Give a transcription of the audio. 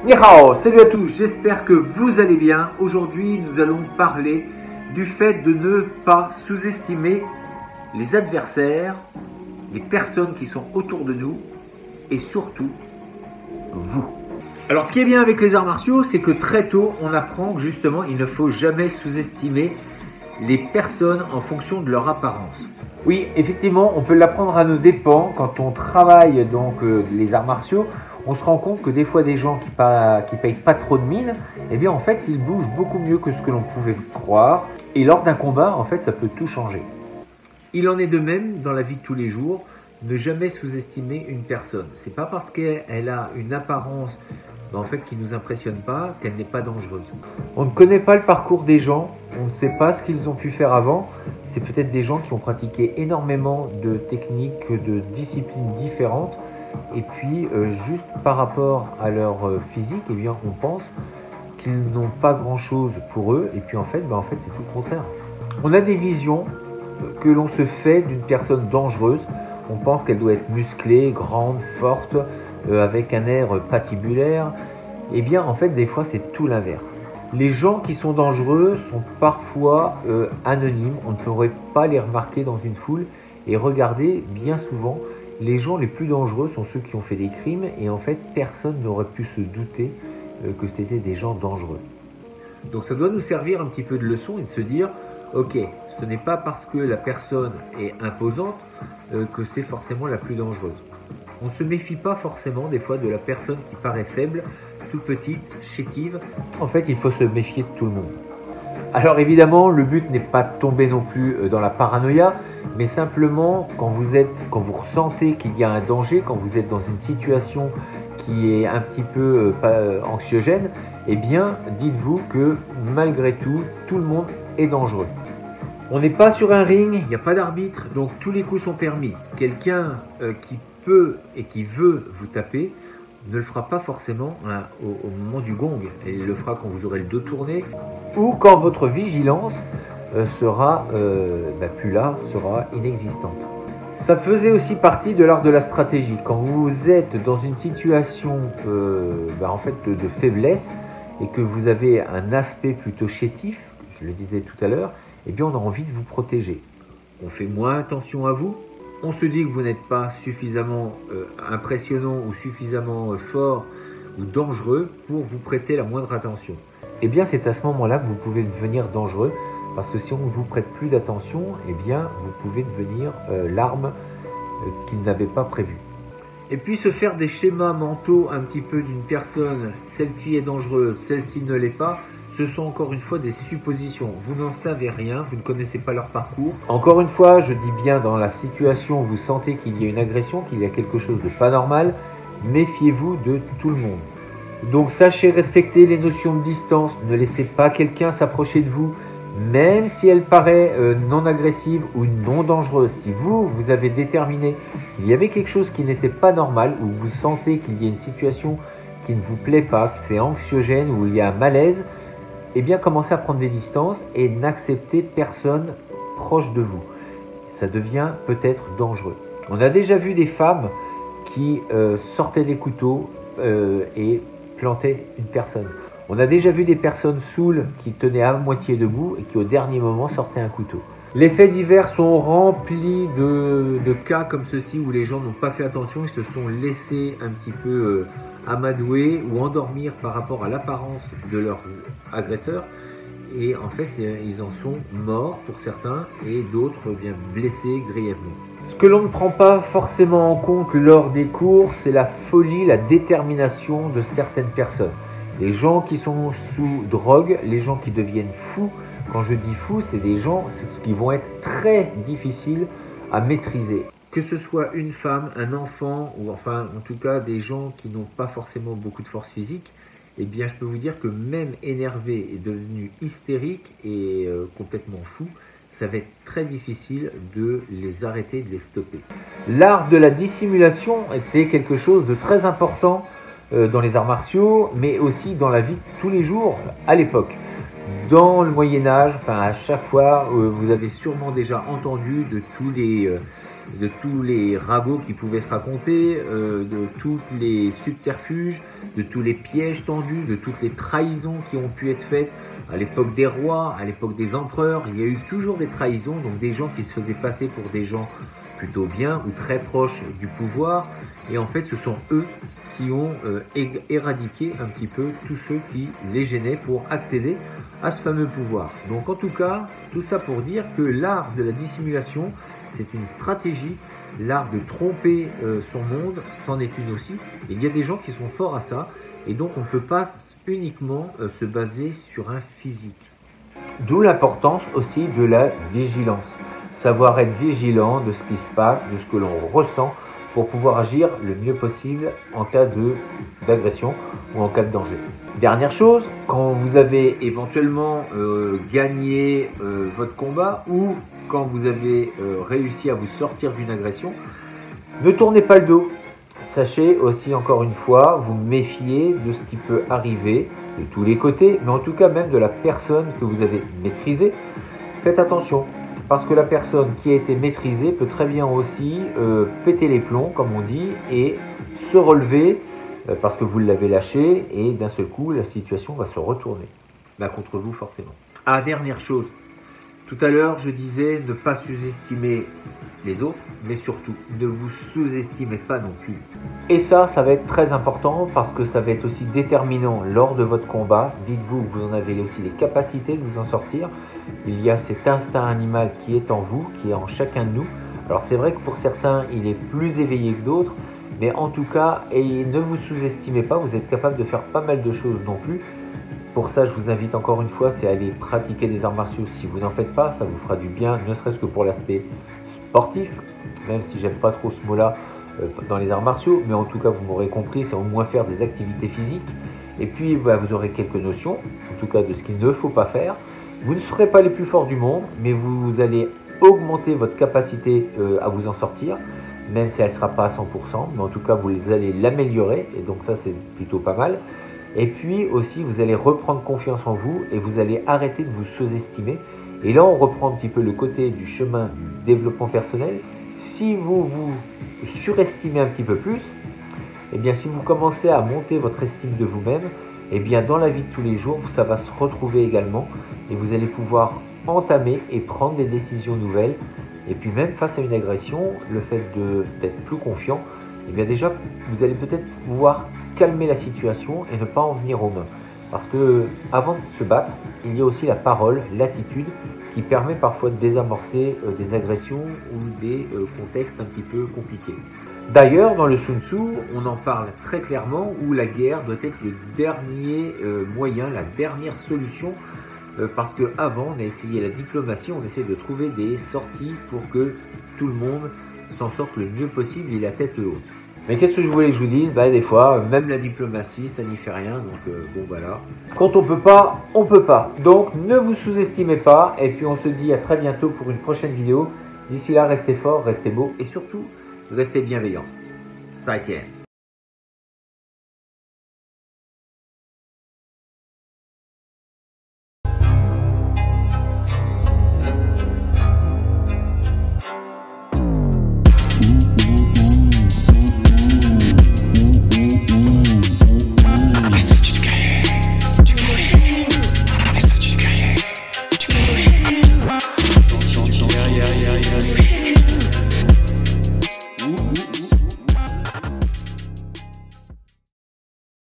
Ni hao, salut à tous, j'espère que vous allez bien. Aujourd'hui, nous allons parler du fait de ne pas sous-estimer les adversaires, les personnes qui sont autour de nous et surtout vous. Alors, ce qui est bien avec les arts martiaux, c'est que très tôt, on apprend que justement, il ne faut jamais sous-estimer les personnes en fonction de leur apparence. Oui, effectivement, on peut l'apprendre à nos dépens. Quand on travaille donc les arts martiaux, on se rend compte que des fois des gens qui payent pas trop de mine, eh bien en fait ils bougent beaucoup mieux que ce que l'on pouvait croire. Et lors d'un combat, en fait, ça peut tout changer. Il en est de même dans la vie de tous les jours. Ne jamais sous-estimer une personne. C'est pas parce qu'elle a une apparence en fait qui nous impressionne pas qu'elle n'est pas dangereuse. On ne connaît pas le parcours des gens, on ne sait pas ce qu'ils ont pu faire avant. C'est peut-être des gens qui ont pratiqué énormément de techniques, de disciplines différentes. Et puis, juste par rapport à leur physique, eh bien, on pense qu'ils n'ont pas grand-chose pour eux. Et puis, en fait, c'est tout le contraire. On a des visions que l'on se fait d'une personne dangereuse. On pense qu'elle doit être musclée, grande, forte, avec un air patibulaire. Eh bien, en fait, des fois, c'est tout l'inverse. Les gens qui sont dangereux sont parfois anonymes. On ne pourrait pas les remarquer dans une foule. Et regardez, bien souvent, les gens les plus dangereux sont ceux qui ont fait des crimes et en fait personne n'aurait pu se douter que c'était des gens dangereux. Donc ça doit nous servir un petit peu de leçon et de se dire ok, ce n'est pas parce que la personne est imposante que c'est forcément la plus dangereuse. On ne se méfie pas forcément des fois de la personne qui paraît faible, toute petite, chétive. En fait il faut se méfier de tout le monde. Alors évidemment, le but n'est pas de tomber non plus dans la paranoïa, mais simplement quand vous ressentez qu'il y a un danger, quand vous êtes dans une situation qui est un petit peu anxiogène, eh bien dites-vous que malgré tout, tout le monde est dangereux. On n'est pas sur un ring, il n'y a pas d'arbitre, donc tous les coups sont permis. Quelqu'un qui peut et qui veut vous taper, ne le fera pas forcément au moment du gong. Il le fera quand vous aurez le dos tourné ou quand votre vigilance sera plus là, sera inexistante. Ça faisait aussi partie de l'art de la stratégie. Quand vous êtes dans une situation de faiblesse et que vous avez un aspect plutôt chétif, je le disais tout à l'heure, eh bien on a envie de vous protéger. On fait moins attention à vous. On se dit que vous n'êtes pas suffisamment impressionnant ou suffisamment fort ou dangereux pour vous prêter la moindre attention. Eh bien, c'est à ce moment-là que vous pouvez devenir dangereux parce que si on ne vous prête plus d'attention, eh bien, vous pouvez devenir l'arme qu'il n'avait pas prévue. Et puis, se faire des schémas mentaux un petit peu d'une personne, celle-ci est dangereuse, celle-ci ne l'est pas, ce sont encore une fois des suppositions. Vous n'en savez rien, vous ne connaissez pas leur parcours. Encore une fois, je dis bien dans la situation où vous sentez qu'il y a une agression, qu'il y a quelque chose de pas normal, méfiez-vous de tout le monde. Donc sachez respecter les notions de distance, ne laissez pas quelqu'un s'approcher de vous, même si elle paraît non agressive ou non dangereuse. Si vous avez déterminé qu'il y avait quelque chose qui n'était pas normal, ou vous sentez qu'il y a une situation qui ne vous plaît pas, que c'est anxiogène, ou il y a un malaise, eh bien, commencez à prendre des distances et n'acceptez personne proche de vous. Ça devient peut-être dangereux. On a déjà vu des femmes qui sortaient des couteaux et plantaient une personne. On a déjà vu des personnes saoules qui tenaient à moitié debout et qui au dernier moment sortaient un couteau. Les faits divers sont remplis de cas comme ceci où les gens n'ont pas fait attention, ils se sont laissés un petit peu amadouer ou endormir par rapport à l'apparence de leurs agresseurs et en fait ils en sont morts pour certains et d'autres bien blessés grièvement. Ce que l'on ne prend pas forcément en compte lors des cours, c'est la folie, la détermination de certaines personnes. Les gens qui sont sous drogue, les gens qui deviennent fous. Quand je dis fous, c'est des gens qui vont être très difficiles à maîtriser. Que ce soit une femme, un enfant, ou enfin en tout cas des gens qui n'ont pas forcément beaucoup de force physique, eh bien je peux vous dire que même énervé et devenu hystérique et complètement fou, ça va être très difficile de les arrêter, de les stopper. L'art de la dissimulation était quelque chose de très important dans les arts martiaux, mais aussi dans la vie de tous les jours à l'époque. Dans le Moyen-Âge, à chaque fois, vous avez sûrement déjà entendu de tous les de tous les ragots qui pouvaient se raconter, de tous les subterfuges, de tous les pièges tendus, de toutes les trahisons qui ont pu être faites à l'époque des rois, à l'époque des empereurs. Il y a eu toujours des trahisons, donc des gens qui se faisaient passer pour des gens plutôt bien ou très proches du pouvoir. Et en fait, ce sont eux qui ont éradiqué un petit peu tous ceux qui les gênaient pour accéder à ce fameux pouvoir. Donc en tout cas, tout ça pour dire que l'art de la dissimulation, c'est une stratégie. L'art de tromper son monde, c'en est une aussi. Il y a des gens qui sont forts à ça, et donc on ne peut pas uniquement se baser sur un physique. D'où l'importance aussi de la vigilance. Savoir être vigilant de ce qui se passe, de ce que l'on ressent, pour pouvoir agir le mieux possible en cas d'agression ou en cas de danger. Dernière chose, quand vous avez éventuellement gagné votre combat ou quand vous avez réussi à vous sortir d'une agression, ne tournez pas le dos. Sachez aussi encore une fois, vous méfier de ce qui peut arriver de tous les côtés, mais en tout cas même de la personne que vous avez maîtrisée. Faites attention. Parce que la personne qui a été maîtrisée peut très bien aussi péter les plombs, comme on dit, et se relever parce que vous l'avez lâché, et d'un seul coup, la situation va se retourner contre vous forcément. Ah, dernière chose, tout à l'heure, je disais ne pas sous-estimer les autres, mais surtout, ne vous sous-estimez pas non plus. Et ça va être très important parce que ça va être aussi déterminant lors de votre combat. Dites-vous que vous en avez aussi les capacités de vous en sortir. Il y a cet instinct animal qui est en vous, qui est en chacun de nous. Alors c'est vrai que pour certains, il est plus éveillé que d'autres, mais en tout cas, et ne vous sous-estimez pas, vous êtes capable de faire pas mal de choses non plus. Pour ça, je vous invite encore une fois, c'est à aller pratiquer des arts martiaux. Si vous n'en faites pas, ça vous fera du bien, ne serait-ce que pour l'aspect sportif, même si j'aime pas trop ce mot-là dans les arts martiaux, mais en tout cas, vous m'aurez compris, c'est au moins faire des activités physiques. Et puis, vous aurez quelques notions, en tout cas, de ce qu'il ne faut pas faire. Vous ne serez pas les plus forts du monde, mais vous allez augmenter votre capacité à vous en sortir, même si elle ne sera pas à 100%, mais en tout cas, vous allez l'améliorer, et donc ça, c'est plutôt pas mal. Et puis aussi, vous allez reprendre confiance en vous, et vous allez arrêter de vous sous-estimer. Et là, on reprend un petit peu le côté du chemin du développement personnel. Si vous vous surestimez un petit peu plus, eh bien, si vous commencez à monter votre estime de vous-même, eh bien, dans la vie de tous les jours, ça va se retrouver également et vous allez pouvoir entamer et prendre des décisions nouvelles. Et puis même face à une agression, le fait d'être plus confiant, eh bien déjà, vous allez peut-être pouvoir calmer la situation et ne pas en venir aux mains. Parce que avant de se battre, il y a aussi la parole, l'attitude, qui permet parfois de désamorcer des agressions ou des contextes un petit peu compliqués. D'ailleurs, dans le Sun Tzu, on en parle très clairement où la guerre doit être le dernier moyen, la dernière solution, parce qu'avant, on a essayé la diplomatie, on essaie de trouver des sorties pour que tout le monde s'en sorte le mieux possible et la tête haute. Mais qu'est-ce que je voulais que je vous dise? Des fois, même la diplomatie, ça n'y fait rien, donc bon voilà. Quand on peut pas, on peut pas. Donc ne vous sous-estimez pas, et puis on se dit à très bientôt pour une prochaine vidéo. D'ici là, restez forts, restez beaux, et surtout, restez bienveillants. 再见。